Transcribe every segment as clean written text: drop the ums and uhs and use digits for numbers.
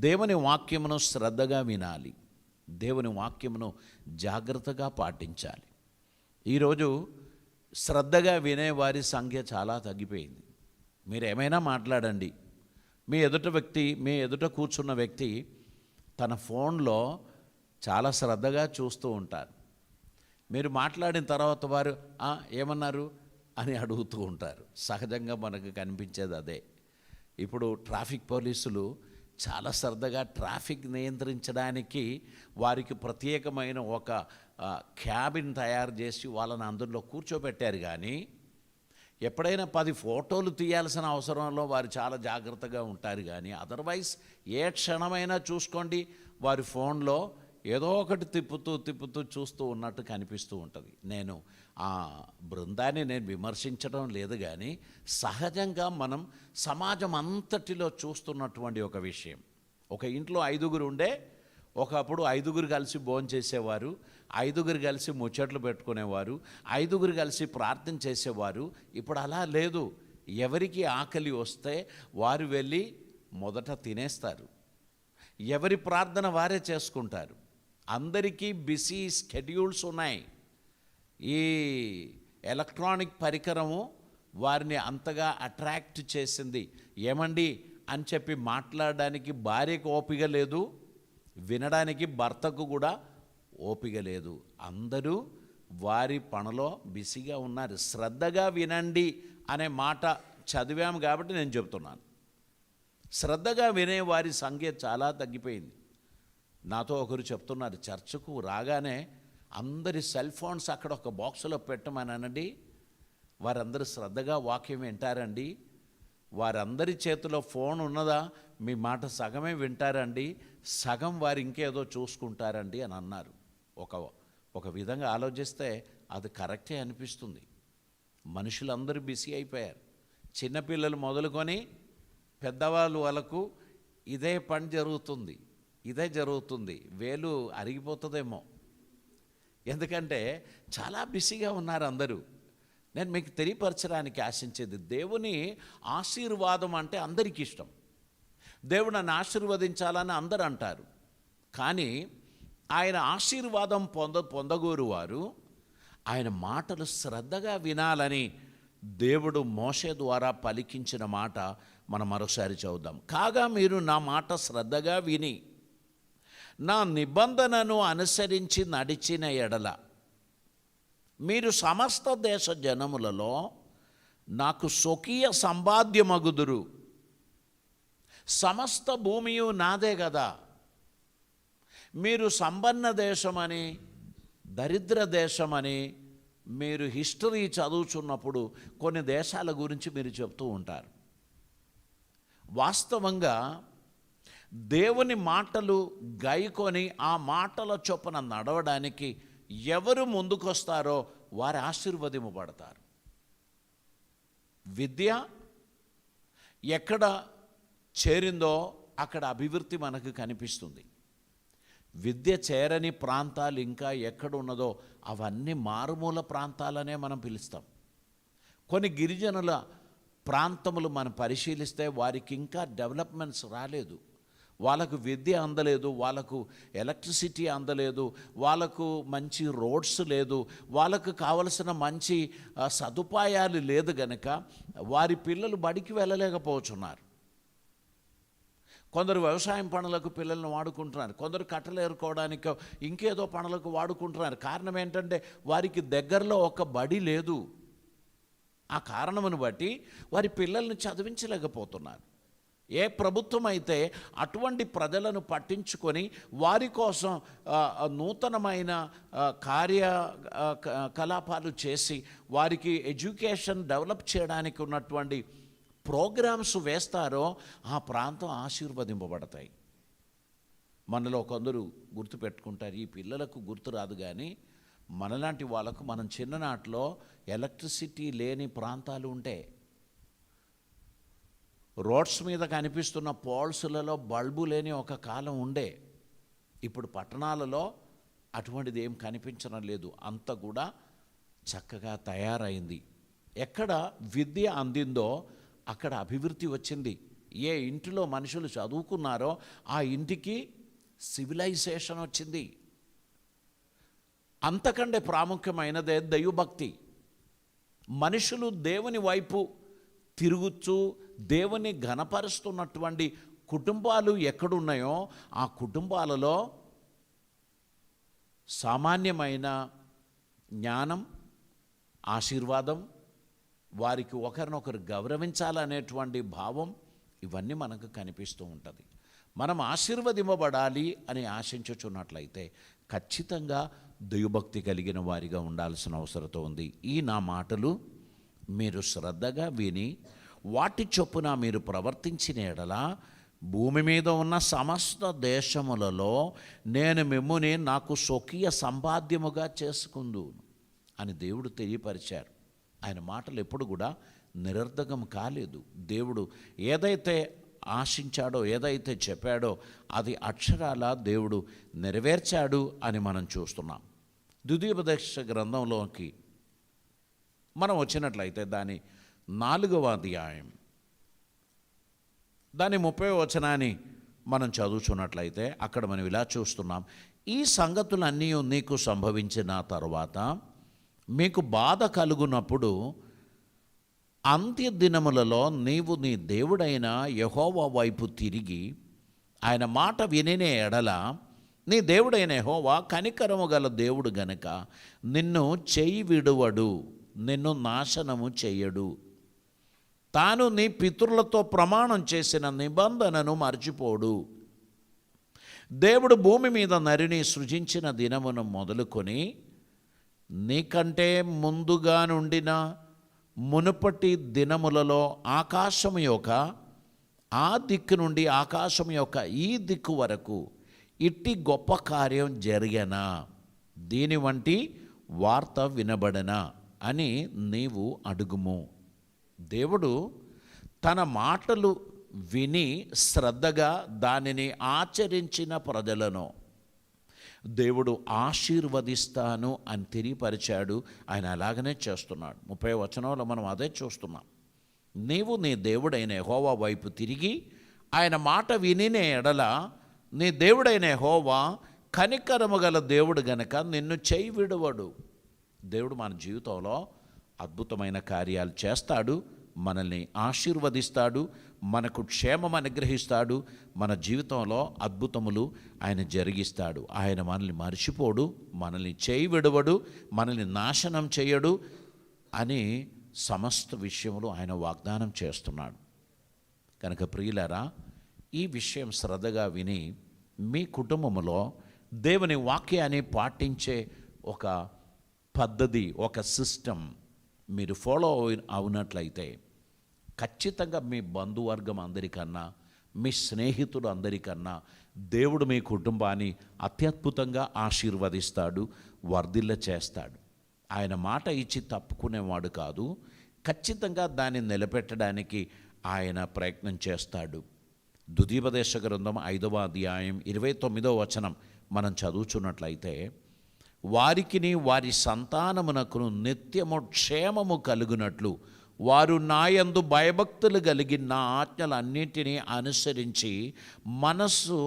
దేవుని వాక్యమును శ్రద్ధగా వినాలి. దేవుని వాక్యమును జాగ్రత్తగా పాటించాలి. ఈరోజు శ్రద్ధగా వినేవారి సంఖ్య చాలా తగ్గిపోయింది. మీరు ఏమైనా మాట్లాడండి, మీ ఎదుట కూర్చున్న వ్యక్తి తన ఫోన్లో చాలా శ్రద్ధగా చూస్తూ ఉంటారు. మీరు మాట్లాడిన తర్వాత వారు ఏమన్నారు అని అడుగుతూ ఉంటారు. సహజంగా మనకు కనిపించేది అదే. ఇప్పుడు ట్రాఫిక్ పోలీసులు చాలా శ్రద్ధగా ట్రాఫిక్ నియంత్రించడానికి వారికి ప్రత్యేకమైన ఒక క్యాబిన్ తయారు చేసి వాళ్ళని అందులో కూర్చోబెట్టారు. కానీ ఎప్పుడైనా 10 ఫోటోలు తీయాల్సిన అవసరంలో వారు చాలా జాగ్రత్తగా ఉంటారు. కానీ అదర్వైజ్ ఏ క్షణమైనా చూసుకోండి, వారి ఫోన్లో ఏదో ఒకటి తిప్పుతూ చూస్తూ ఉన్నట్టు కనిపిస్తూ ఉంటుంది. నేను ఆ బృందాన్ని విమర్శించడం లేదు, కానీ సహజంగా మనం సమాజం అంతటిలో చూస్తున్నటువంటి ఒక విషయం. ఒక ఇంట్లో 5గురు ఉండే, ఒకప్పుడు 5గురు కలిసి భోంచేసేవారు, 5గురు కలిసి ముచ్చట్లు పెట్టుకునేవారు, 5గురు కలిసి ప్రార్థన చేసేవారు. ఇప్పుడు అలా లేదు. ఎవరికి ఆకలి వస్తే వారు వెళ్ళి మొదట తినేస్తారు. ఎవరి ప్రార్థన వారే చేసుకుంటారు. అందరికీ బిజీ స్కెడ్యూల్స్ ఉన్నాయి. ఈ ఎలక్ట్రానిక్ పరికరము వారిని అంతగా అట్రాక్ట్ చేసింది. ఏమండి అని చెప్పి మాట్లాడడానికి భార్యకు ఓపిక లేదు, వినడానికి భర్తకు కూడా ఓపిక లేదు. అందరూ వారి పనిలో బిజీగా ఉన్నారు. శ్రద్ధగా వినండి అనే మాట చదివాము కాబట్టి నేను చెప్తున్నాను. శ్రద్ధగా వినే వారి సంఖ్య చాలా తగ్గిపోయింది. నాతో ఒకరు చెప్తున్నారు, చర్చకు రాగానే అందరి సెల్ ఫోన్స్ అక్కడ ఒక బాక్సులో పెట్టమనండి, వారందరూ శ్రద్ధగా వాక్యం వింటారండి. వారందరి చేతిలో ఫోన్ ఉన్నదా, మీ మాట సగమే వింటారండి, సగం వారు ఇంకేదో చూసుకుంటారండి అని అన్నారు. ఒక విధంగా ఆలోచిస్తే అది కరెక్టే అనిపిస్తుంది. మనుషులందరూ బిజీ అయిపోయారు. చిన్నపిల్లలు మొదలుకొని పెద్దవాళ్ళు వాళ్ళకు ఇదే పని జరుగుతుంది. వేలు అరిగిపోతుందేమో, ఎందుకంటే చాలా బిజీగా ఉన్నారు అందరూ. నేను మీకు తెలియపరచడానికి ఆశించేది, దేవుని ఆశీర్వాదం అంటే అందరికీ ఇష్టం. దేవుడు నన్ను ఆశీర్వదించాలని అందరూ అంటారు. కానీ ఆయన ఆశీర్వాదం పొందగోరు వారు ఆయన మాటలు శ్రద్ధగా వినాలని దేవుడు మోషే ద్వారా పలికించిన మాట మనం మరోసారి చదువుదాం. కాగా మీరు నా మాట శ్రద్ధగా విని నా నిబంధనను అనుసరించి నడిచిన ఎడల మీరు సమస్త దేశ జనములలో నాకు స్వకీయ సంపాద్యమగుదురు. సమస్త భూమియు నాదే కదా. మీరు సంపన్న దేశమని, దరిద్ర దేశమని మీరు హిస్టరీ చదువుతున్నప్పుడు కొన్ని దేశాల గురించి మీరు చెప్తూ ఉంటారు. వాస్తవంగా దేవుని మాటలు గైకొని ఆ మాటల చొప్పున నడవడానికి ఎవరు ముందుకొస్తారో వారు ఆశీర్వదింపబడతారు. విద్య ఎక్కడ చేరిందో అక్కడ అభివృద్ధి మనకు కనిపిస్తుంది. విద్య చేరని ప్రాంతాలు ఇంకా ఎక్కడ ఉన్నదో అవన్నీ మారుమూల ప్రాంతాలనే మనం పిలుస్తాం. కొన్ని గిరిజనుల ప్రాంతములు మనం పరిశీలిస్తే వారికి ఇంకా డెవలప్మెంట్స్ రాలేదు. వాళ్ళకు విద్య అందలేదు, వాళ్ళకు ఎలక్ట్రిసిటీ అందలేదు, వాళ్ళకు మంచి రోడ్స్ లేదు, వాళ్ళకు కావలసిన మంచి సదుపాయాలు లేదు. గనుక వారి పిల్లలు బడికి వెళ్ళలేకపోతున్నారు. కొందరు వ్యవసాయం పనులకు పిల్లలను వాడుకుంటున్నారు, కొందరు కట్టలు ఏరుకోవడానికో ఇంకేదో పనులకు వాడుకుంటున్నారు. కారణం ఏంటంటే వారికి దగ్గరలో ఒక బడి లేదు. ఆ కారణమును బట్టి వారి పిల్లల్ని చదివించలేకపోతున్నారు. ఏ ప్రభుత్వం అయితే అటువంటి ప్రజలను పట్టించుకొని వారి కోసం నూతనమైన కార్యకలాపాలు చేసి వారికి ఎడ్యుకేషన్ డెవలప్ చేయడానికి ఉన్నటువంటి ప్రోగ్రామ్స్ వేస్తారో ఆ ప్రాంతం ఆశీర్వదింపబడతాయి. మనలో కొందరు గుర్తుపెట్టుకుంటారు, ఈ పిల్లలకు గుర్తు రాదు, కానీ మనలాంటి వాళ్ళకు మనం చిన్ననాటిలో ఎలక్ట్రిసిటీ లేని ప్రాంతాలు ఉంటే రోడ్స్ మీద కనిపిస్తున్న పోల్స్లలో బల్బు లేని ఒక కాలం ఉండే. ఇప్పుడు పట్టణాలలో అటువంటిది ఏం కనిపించడం లేదు. అంత కూడా చక్కగా తయారైంది. ఎక్కడ విద్య అందిందో అక్కడ అభివృద్ధి వచ్చింది. ఏ ఇంటిలో మనుషులు చదువుకున్నారో ఆ ఇంటికి సివిలైజేషన్ వచ్చింది. అంతకంటే ప్రాముఖ్యమైనదే దైవభక్తి. మనుషులు దేవుని వైపు తిరుగుతూ దేవుని ఘనపరుస్తున్నటువంటి కుటుంబాలు ఎక్కడున్నాయో ఆ కుటుంబాలలో సామాన్యమైన జ్ఞానం, ఆశీర్వాదం, వారికి ఒకరినొకరు గౌరవించాలనేటువంటి భావం, ఇవన్నీ మనకు కనిపిస్తూ ఉంటుంది. మనం ఆశీర్వదింపబడాలి అని ఆశించుచున్నట్లయితే ఖచ్చితంగా దైవభక్తి కలిగిన వారిగా ఉండాల్సిన అవసరం ఉంది. ఈ నా మాటలు మీరు శ్రద్ధగా విని వాటి చొప్పున మీరు ప్రవర్తించిన ఎడల భూమి మీద ఉన్న సమస్త దేశములలో నేను మిమ్ముని నాకు స్వకీయ సంపాద్యముగా చేసుకుందును అని దేవుడు తెలియపరిచారు. ఆయన మాటలు ఎప్పుడు కూడా నిరర్ధకం కాలేదు. దేవుడు ఏదైతే ఆశించాడో, ఏదైతే చెప్పాడో అది అక్షరాల దేవుడు నెరవేర్చాడు అని మనం చూస్తున్నాం. ద్వితీయోపదేశ గ్రంథంలోకి మనం వచ్చినట్లయితే దాని 4వ అధ్యాయం దాని 30వ వచనాన్ని మనం చదువుచున్నట్లయితే అక్కడ మనం ఇలా చూస్తున్నాం. ఈ సంగతులన్నీ నీకు సంభవించిన తరువాత మీకు బాధ కలుగునప్పుడు అంత్య దినములలో నీవు నీ దేవుడైన యెహోవా వైపు తిరిగి ఆయన మాట వినినే ఎడల నీ దేవుడైన యెహోవా కనికరము గల దేవుడు గనుక నిన్ను చేయి విడువడు, నిన్ను నాశనము చెయ్యడు. తాను నీ పితరులతో ప్రమాణం చేసిన నిబంధనను మర్చిపోడు. దేవుడు భూమి మీద నరిని సృజించిన దినమును మొదలుకొని నీకంటే ముందుగా నుండిన మునుపటి దినములలో ఆకాశం యొక్క ఆ దిక్కు నుండి ఆకాశం యొక్క ఈ దిక్కు వరకు ఇట్టి గొప్ప కార్యం జరిగనా, దీని వంటి వార్త వినబడనా అని నీవు అడుగుము. దేవుడు తన మాటలు విని శ్రద్ధగా దానిని ఆచరించిన ప్రజలను దేవుడు ఆశీర్వదిస్తాను అని తెలియపరిచాడు. ఆయన అలాగనే చేస్తున్నాడు. 30వ వచనంలో మనం అదే చూస్తున్నాం. నీవు నీ దేవుడైన యెహోవా వైపు తిరిగి ఆయన మాట వినినే ఎడల నీ దేవుడైన యెహోవా కనికరము గల దేవుడు గనక నిన్ను చేయి విడువడు. దేవుడు మన జీవితంలో అద్భుతమైన కార్యాలు చేస్తాడు, మనల్ని ఆశీర్వదిస్తాడు, మనకు క్షేమం అనుగ్రహిస్తాడు, మన జీవితంలో అద్భుతములు ఆయన జరిగిస్తాడు. ఆయన మనల్ని మర్చిపోడు, మనల్ని చేయి విడవడు, మనల్ని నాశనం చేయడు అని సమస్త విషయములు ఆయన వాగ్దానం చేస్తున్నాడు. కనుక ప్రియులారా, ఈ విషయం శ్రద్ధగా విని మీ కుటుంబంలో దేవుని వాక్యాన్ని పాటించే ఒక పద్ధతి, ఒక సిస్టమ్ మీరు ఫాలో అవునట్లయితే ఖచ్చితంగా మీ బంధువర్గం అందరికన్నా, మీ స్నేహితుడు అందరికన్నా దేవుడు మీ కుటుంబాన్ని అత్యద్భుతంగా ఆశీర్వదిస్తాడు, వర్ధిల్ల చేస్తాడు. ఆయన మాట ఇచ్చి తప్పుకునేవాడు కాదు, ఖచ్చితంగా దాన్ని నిలబెట్టడానికి ఆయన ప్రయత్నం చేస్తాడు. ద్వితీయోపదేశ గ్రంథం 5వ అధ్యాయం 29వ వచనం మనం చదువుచున్నట్లయితే వారికిని వారి సంతానమునకు నిత్యము క్షేమము కలుగునట్లు వారు నాయందు భయభక్తులు కలిగి నా ఆజ్ఞలన్నింటినీ అనుసరించి మనస్సు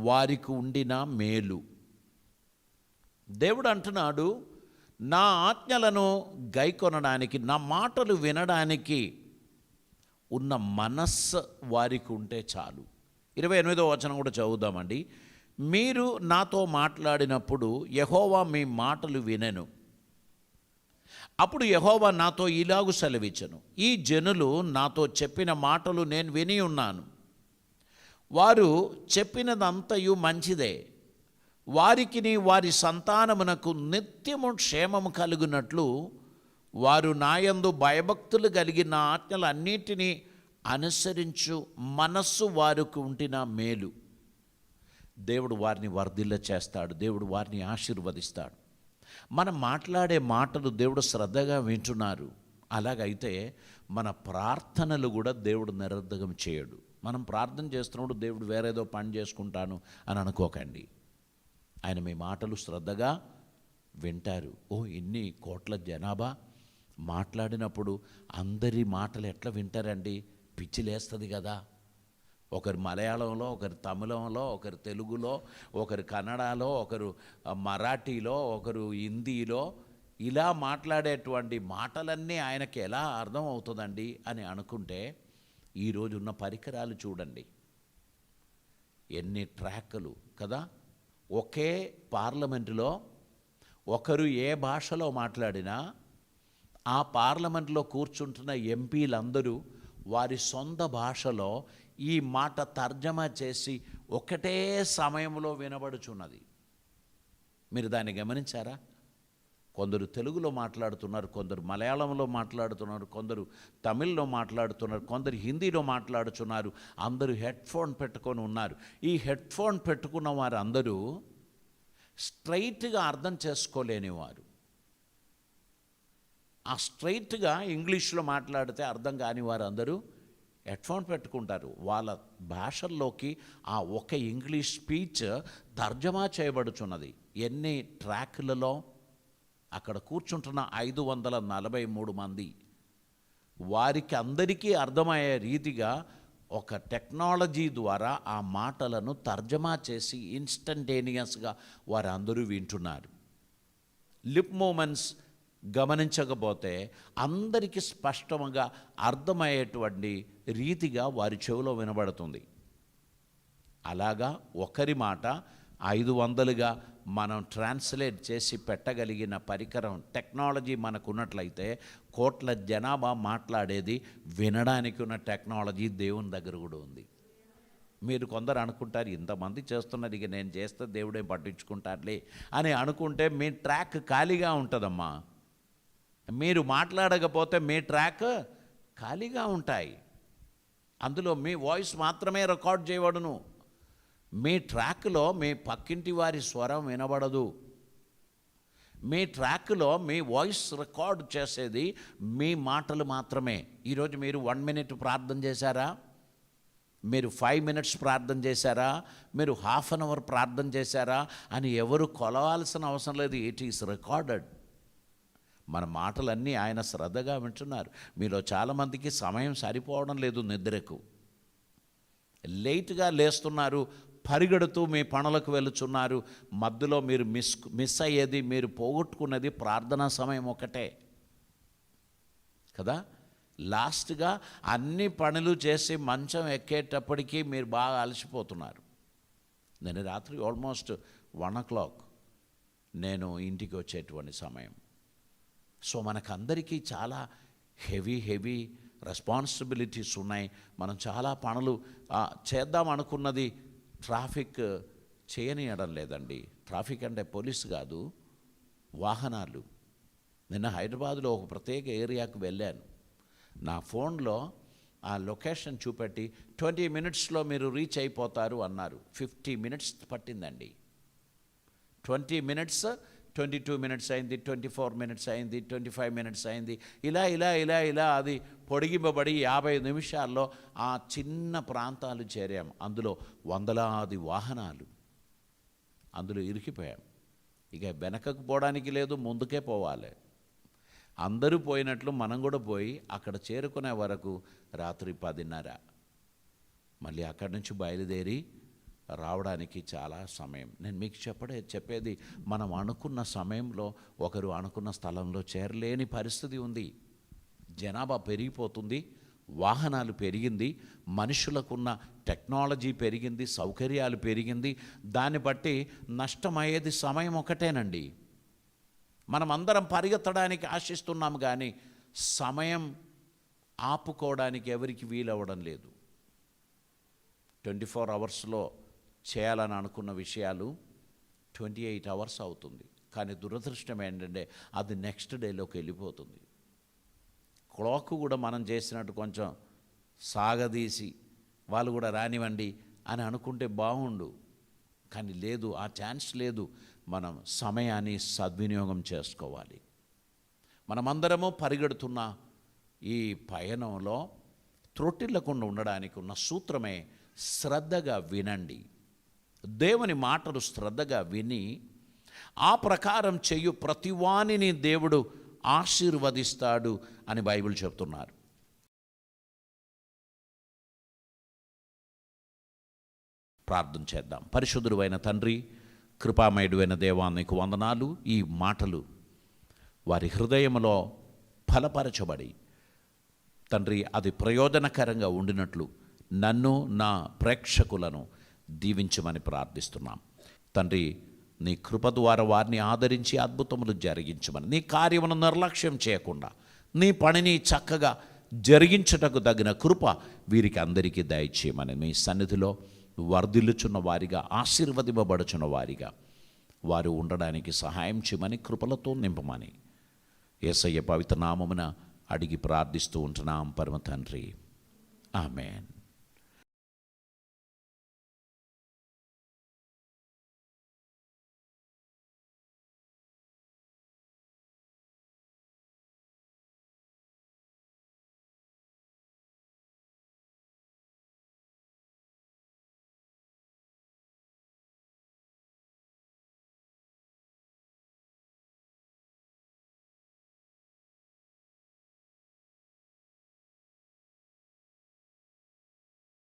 వారికి ఉండిన మేలు. దేవుడు అంటున్నాడు, నా ఆజ్ఞలను గైకొనడానికి, నా మాటలు వినడానికి ఉన్న మనస్సు వారికి ఉంటే చాలు. 28వ వచనం కూడా చదువుదామండి. మీరు నాతో మాట్లాడినప్పుడు యెహోవా మీ మాటలు వినెను. అప్పుడు యెహోవా నాతో ఇలాగు సెలవిచ్చెను, ఈ జనులు నాతో చెప్పిన మాటలు నేను విని ఉన్నాను. వారు చెప్పినదంతయు మంచిదే. వారికిని వారి సంతానమునకు నిత్యము క్షేమము కలుగునట్లు వారు నాయందు భయభక్తులు కలిగి నా ఆజ్ఞలన్నిటినీ అనుసరించు మనస్సు వారికి ఉంటిన మేలు. దేవుడు వారిని వర్ధిల్ల చేస్తాడు, దేవుడు వారిని ఆశీర్వదిస్తాడు. మనం మాట్లాడే మాటలు దేవుడు శ్రద్ధగా వింటున్నారు. అలాగైతే మన ప్రార్థనలు కూడా దేవుడు నిరర్ధకం చేయడు. మనం ప్రార్థన చేస్తున్నప్పుడు దేవుడు వేరేదో పని చేసుకుంటాను అని అనుకోకండి. ఆయన మీ మాటలు శ్రద్ధగా వింటారు. ఇన్ని కోట్ల జనాభా మాట్లాడినప్పుడు అందరి మాటలు ఎట్లా వింటారండి? పిచ్చి లేస్తుంది కదా. ఒకరు మలయాళంలో, ఒకరు తమిళంలో, ఒకరు తెలుగులో, ఒకరు కన్నడలో, ఒకరు మరాఠీలో, ఒకరు హిందీలో, ఇలా మాట్లాడేటువంటి మాటలన్నీ ఆయనకి ఎలా అర్థం అవుతుందండి అని అనుకుంటే, ఈరోజున్న పరికరాలు చూడండి, ఎన్ని ట్రాక్లు కదా. ఒకే పార్లమెంటులో ఒకరు ఏ భాషలో మాట్లాడినా ఆ పార్లమెంట్లో కూర్చుంటున్న ఎంపీలందరూ వారి సొంత భాషలో ఈ మాట తర్జమా చేసి ఒకటే సమయంలో వినబడుచున్నది. మీరు దాన్ని గమనించారా? కొందరు తెలుగులో మాట్లాడుతున్నారు, కొందరు మలయాళంలో మాట్లాడుతున్నారు, కొందరు తమిళ్లో మాట్లాడుతున్నారు, కొందరు హిందీలో మాట్లాడుతున్నారు. అందరూ హెడ్ఫోన్ పెట్టుకొని ఉన్నారు. ఈ హెడ్ఫోన్ పెట్టుకున్న వారు అందరూ స్ట్రైట్గా అర్థం చేసుకోలేనివారు. ఆ స్ట్రైట్గా ఇంగ్లీష్లో మాట్లాడితే అర్థం కాని వారు అందరూ హెడ్ఫోన్ పెట్టుకుంటారు. వాళ్ళ భాషల్లోకి ఆ ఒక ఇంగ్లీష్ స్పీచ్ తర్జమా చేయబడుచున్నది. ఎన్ని ట్రాక్లలో అక్కడ కూర్చుంటున్న 543 మంది, వారికి అందరికీ అర్థమయ్యే రీతిగా ఒక టెక్నాలజీ ద్వారా ఆ మాటలను తర్జమా చేసి ఇన్స్టంటేనియస్గా వారందరూ వింటున్నారు. లిప్ మూమెంట్స్ గమనించకపోతే అందరికీ స్పష్టంగా అర్థమయ్యేటువంటి రీతిగా వారి చెవిలో వినబడుతుంది. అలాగా ఒకరి మాట 500గా మనం ట్రాన్స్లేట్ చేసి పెట్టగలిగిన పరికరం టెక్నాలజీ మనకున్నట్లయితే, కోట్ల జనాభా మాట్లాడేది వినడానికి ఉన్న టెక్నాలజీ దేవుని దగ్గర కూడా ఉంది. మీరు కొందరు అనుకుంటారు, ఇంతమంది చేస్తున్నారు, ఇక నేను చేస్తే దేవుడే పట్టించుకుంటారులే అని అనుకుంటే మీ ట్రాక్ ఖాళీగా ఉంటుందమ్మా. మీరు మాట్లాడకపోతే మీ ట్రాక్ ఖాళీగా ఉంటాయి. అందులో మీ వాయిస్ మాత్రమే రికార్డ్ చేయబడును. మీ ట్రాక్లో మీ పక్కింటి వారి స్వరం వినబడదు. మీ ట్రాక్లో మీ వాయిస్ రికార్డ్ చేసేది మీ మాటలు మాత్రమే. ఈరోజు మీరు 1 minute ప్రార్థన చేశారా? మీరు 5 minutes ప్రార్థన చేశారా? మీరు ½ an hour ప్రార్థన చేశారా అని ఎవరు కొలవాల్సిన అవసరం లేదు. It is recorded. మన మాటలన్నీ ఆయన శ్రద్ధగా వింటున్నారు. మీలో చాలామందికి సమయం సరిపోవడం లేదు, నిద్రకు లేట్గా లేస్తున్నారు, పరిగెడుతూ మీ పనులకు వెళుచున్నారు. మధ్యలో మీరు మిస్ అయ్యేది, మీరు పోగొట్టుకున్నది ప్రార్థనా సమయం ఒకటే కదా. లాస్ట్గా అన్ని పనులు చేసి మంచం ఎక్కేటప్పటికీ మీరు బాగా అలసిపోతున్నారు. నేను రాత్రి ఆల్మోస్ట్ 1 o'clock నేను ఇంటికి వచ్చేటువంటి సమయం. సో మనకందరికీ చాలా హెవీ రెస్పాన్సిబిలిటీస్ ఉన్నాయి. మనం చాలా పనులు చేద్దాం అనుకున్నది ట్రాఫిక్ చేయనియడం లేదండి. ట్రాఫిక్ అంటే పోలీసు కాదు, వాహనాలు. నిన్న హైదరాబాద్లో ఒక ప్రత్యేక ఏరియాకు వెళ్ళాను. నా ఫోన్లో ఆ లొకేషన్ చూపెట్టి 20 minutesలో మీరు రీచ్ అయిపోతారు అన్నారు. 50 minutes పట్టిందండి. 20 minutes, 22 minutes అయింది, 24 minutes అయింది, 25 minutes అయింది. ఇలా అది పొడిగింపబడి 50 నిమిషాల్లో ఆ చిన్న ప్రాంతాలు చేరాం. అందులో వందలాది వాహనాలు, అందులో ఇరికిపోయాం. ఇక వెనకకు పోవడానికి లేదు, ముందుకే పోవాలి. అందరూ పోయినట్లు మనం కూడా పోయి అక్కడ చేరుకునే వరకు రాత్రి 10:30. మళ్ళీ అక్కడి నుంచి బయలుదేరి రావడానికి చాలా సమయం. నేను మీకు చెప్పేది మనం అనుకున్న సమయంలో ఒకరు అనుకున్న స్థలంలో చేరలేని పరిస్థితి ఉంది. జనాభా పెరిగిపోతుంది, వాహనాలు పెరిగింది, మనుషులకున్న టెక్నాలజీ పెరిగింది, సౌకర్యాలు పెరిగింది. దాన్ని బట్టి నష్టమయ్యేది సమయం ఒకటేనండి. మనం అందరం పరిగెత్తడానికి ఆశిస్తున్నాం, కానీ సమయం ఆపుకోవడానికి ఎవరికి వీలవ్వడం లేదు. 24 hours చేయాలని అనుకున్న విషయాలు 28 hours అవుతుంది. కానీ దురదృష్టం ఏంటంటే అది నెక్స్ట్ డేలోకి వెళ్ళిపోతుంది. క్లాక్ కూడా మనం చేసినట్టు కొంచెం సాగదీసి వాళ్ళు కూడా రానివ్వండి అని అనుకుంటే బాగుండు, కానీ లేదు, ఆ ఛాన్స్ లేదు. మనం సమయాన్ని సద్వినియోగం చేసుకోవాలి. మనమందరము పరిగెడుతున్న ఈ పయనంలో త్రొట్టిల్లకుండా ఉండడానికి ఉన్న సూత్రమే శ్రద్ధగా వినండి. దేవుని మాటలు శ్రద్ధగా విని ఆ ప్రకారం చేయు ప్రతివానిని దేవుడు ఆశీర్వదిస్తాడు అని బైబిల్ చెప్తున్నారు. ప్రార్థన చేద్దాం. పరిశుద్ధుడైన తండ్రి, కృపామయుడైన దేవా, నీకు వందనాలు. ఈ మాటలు వారి హృదయంలో ఫలపరచబడి తండ్రి అది ప్రయోజనకరంగా ఉండినట్లు నన్ను, నా ప్రేక్షకులను దీవించమని ప్రార్థిస్తున్నాం. తండ్రి, నీ కృప ద్వారా వారిని ఆదరించి అద్భుతములు జరిగించమని, నీ కార్యమును నిర్లక్ష్యం చేయకుండా నీ పనిని చక్కగా జరిగించుటకు తగిన కృప వీరికి అందరికీ దయచేయమని, మీ సన్నిధిలో వర్ధిల్లుచున్న వారిగా, ఆశీర్వదింపబడుచున్న వారిగా వారు ఉండడానికి సహాయం చేయమని, కృపలతో నింపమని యేసయ్య పవిత్ర నామమున అడిగి ప్రార్థిస్తూ ఉంటున్నాం పరమ తండ్రి. ఆమేన్.